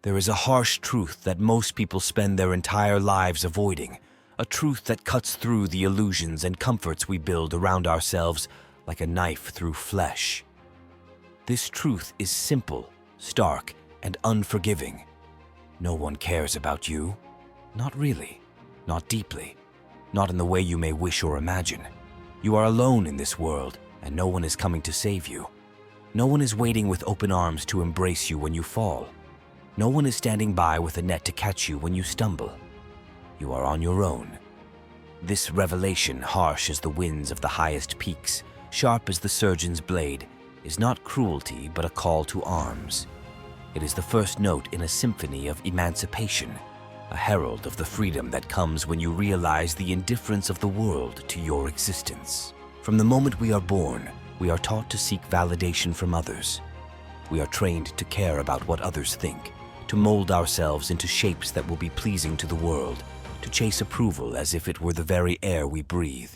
There is a harsh truth that most people spend their entire lives avoiding, a truth that cuts through the illusions and comforts we build around ourselves like a knife through flesh. This truth is simple, stark, and unforgiving. No one cares about you. Not really. Not deeply. Not in the way you may wish or imagine. You are alone in this world, and no one is coming to save you. No one is waiting with open arms to embrace you when you fall. No one is standing by with a net to catch you when you stumble. You are on your own. This revelation, harsh as the winds of the highest peaks, sharp as the surgeon's blade, is not cruelty but a call to arms. It is the first note in a symphony of emancipation, a herald of the freedom that comes when you realize the indifference of the world to your existence. From the moment we are born, we are taught to seek validation from others. We are trained to care about what others think, to mold ourselves into shapes that will be pleasing to the world, to chase approval as if it were the very air we breathe.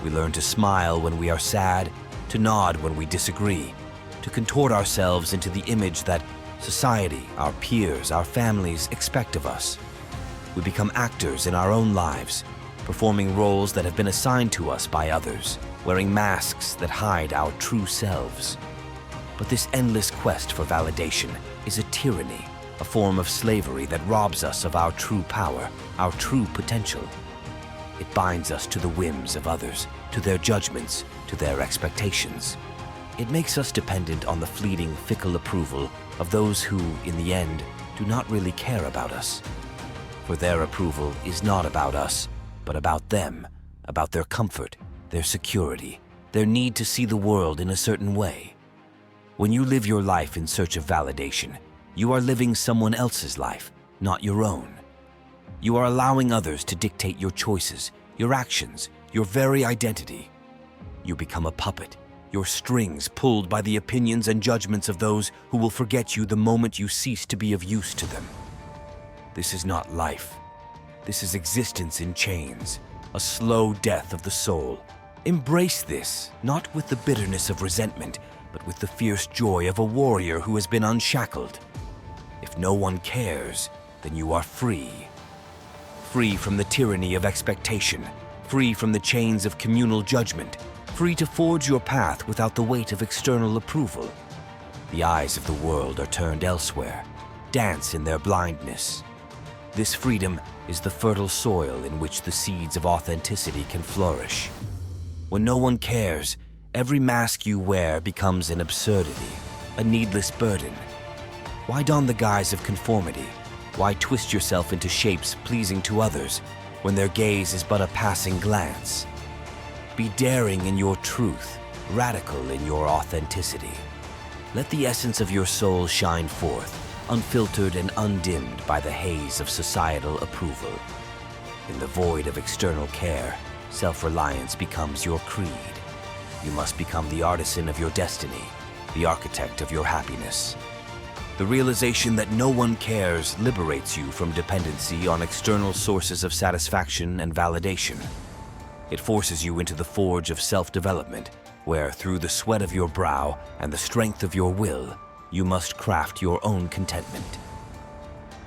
We learn to smile when we are sad, to nod when we disagree, to contort ourselves into the image that society, our peers, our families expect of us. We become actors in our own lives, performing roles that have been assigned to us by others, wearing masks that hide our true selves. But this endless quest for validation is a tyranny, a form of slavery that robs us of our true power, our true potential. It binds us to the whims of others, to their judgments, to their expectations. It makes us dependent on the fleeting, fickle approval of those who, in the end, do not really care about us. For their approval is not about us, but about them, about their comfort, their security, their need to see the world in a certain way. When you live your life in search of validation, you are living someone else's life, not your own. You are allowing others to dictate your choices, your actions, your very identity. You become a puppet, your strings pulled by the opinions and judgments of those who will forget you the moment you cease to be of use to them. This is not life. This is existence in chains, a slow death of the soul. Embrace this, not with the bitterness of resentment, but with the fierce joy of a warrior who has been unshackled. If no one cares, then you are free. Free from the tyranny of expectation, free from the chains of communal judgment, free to forge your path without the weight of external approval. The eyes of the world are turned elsewhere, dance in their blindness. This freedom is the fertile soil in which the seeds of authenticity can flourish. When no one cares, every mask you wear becomes an absurdity, a needless burden. Why don the guise of conformity? Why twist yourself into shapes pleasing to others when their gaze is but a passing glance? Be daring in your truth, radical in your authenticity. Let the essence of your soul shine forth, unfiltered and undimmed by the haze of societal approval. In the void of external care, self-reliance becomes your creed. You must become the artisan of your destiny, the architect of your happiness. The realization that no one cares liberates you from dependency on external sources of satisfaction and validation. It forces you into the forge of self-development, where through the sweat of your brow and the strength of your will, you must craft your own contentment.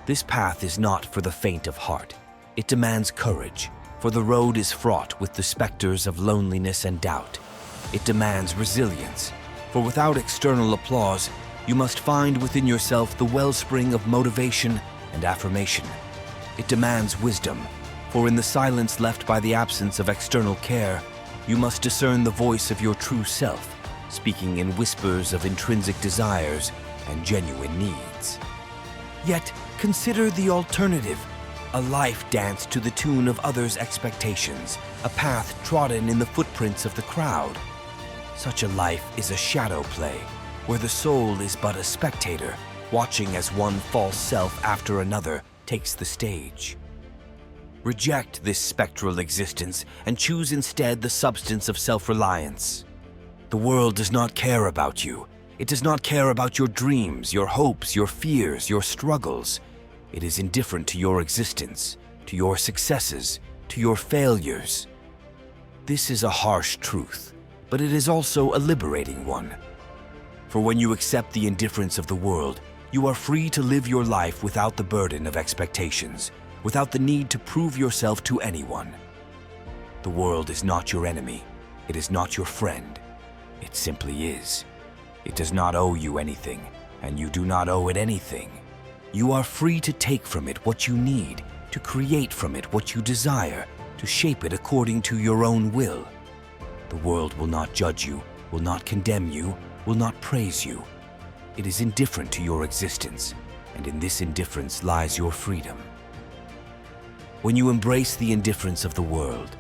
This path is not for the faint of heart. It demands courage, for the road is fraught with the specters of loneliness and doubt. It demands resilience, for without external applause, you must find within yourself the wellspring of motivation and affirmation. It demands wisdom, for in the silence left by the absence of external care, you must discern the voice of your true self, speaking in whispers of intrinsic desires and genuine needs. Yet, consider the alternative, a life danced to the tune of others' expectations, a path trodden in the footprints of the crowd. Such a life is a shadow play, where the soul is but a spectator, watching as one false self after another takes the stage. Reject this spectral existence and choose instead the substance of self-reliance. The world does not care about you. It does not care about your dreams, your hopes, your fears, your struggles. It is indifferent to your existence, to your successes, to your failures. This is a harsh truth, but it is also a liberating one. For when you accept the indifference of the world, You are free to live your life without the burden of expectations, without the need to prove yourself to anyone. The world is not your enemy. It is not your friend. It simply is. It does not owe you anything, and you do not owe it anything. You are free to take from it what you need, to create from it what you desire, to shape it according to your own will. The world will not judge you, will not condemn you, will not praise you. It is indifferent to your existence, and in this indifference lies your freedom. When you embrace the indifference of the world,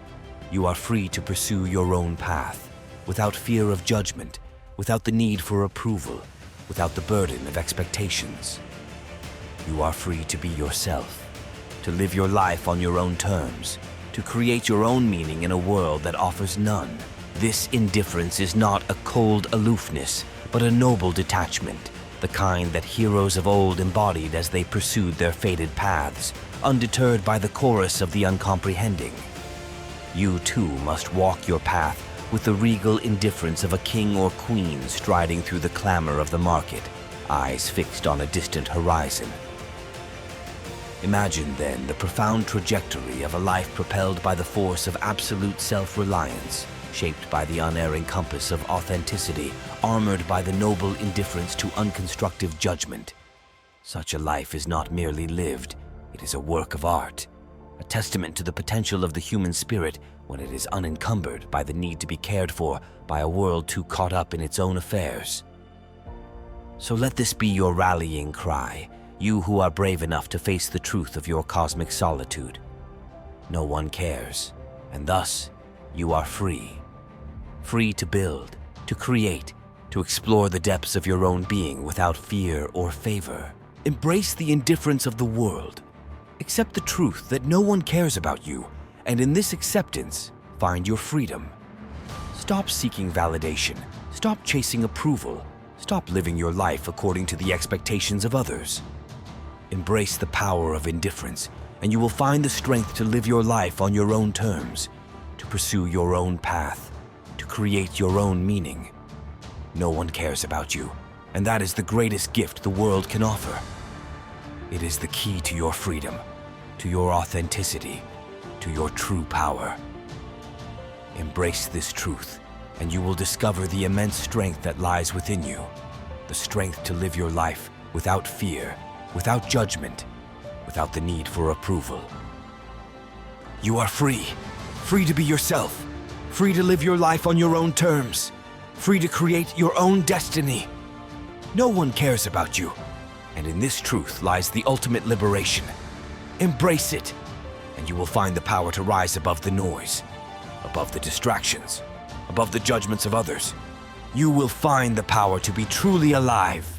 you are free to pursue your own path, without fear of judgment, without the need for approval, without the burden of expectations. You are free to be yourself, to live your life on your own terms, to create your own meaning in a world that offers none. This indifference is not a cold aloofness, but a noble detachment, the kind that heroes of old embodied as they pursued their fated paths, undeterred by the chorus of the uncomprehending. You too must walk your path with the regal indifference of a king or queen striding through the clamor of the market, eyes fixed on a distant horizon. Imagine then the profound trajectory of a life propelled by the force of absolute self-reliance, shaped by the unerring compass of authenticity, armored by the noble indifference to unconstructive judgment. Such a life is not merely lived, it is a work of art, a testament to the potential of the human spirit when it is unencumbered by the need to be cared for by a world too caught up in its own affairs. So let this be your rallying cry, you who are brave enough to face the truth of your cosmic solitude. No one cares, and thus you are free. Free to build, to create, to explore the depths of your own being without fear or favor. Embrace the indifference of the world. Accept the truth that no one cares about you, and in this acceptance, find your freedom. Stop seeking validation. Stop chasing approval. Stop living your life according to the expectations of others. Embrace the power of indifference, and you will find the strength to live your life on your own terms, to pursue your own path, to create your own meaning. No one cares about you, and that is the greatest gift the world can offer. It is the key to your freedom, to your authenticity, to your true power. Embrace this truth, and you will discover the immense strength that lies within you, the strength to live your life without fear, without judgment, without the need for approval. You are free, free to be yourself, free to live your life on your own terms, free to create your own destiny. No one cares about you, and in this truth lies the ultimate liberation. Embrace it, and you will find the power to rise above the noise, above the distractions, above the judgments of others. You will find the power to be truly alive.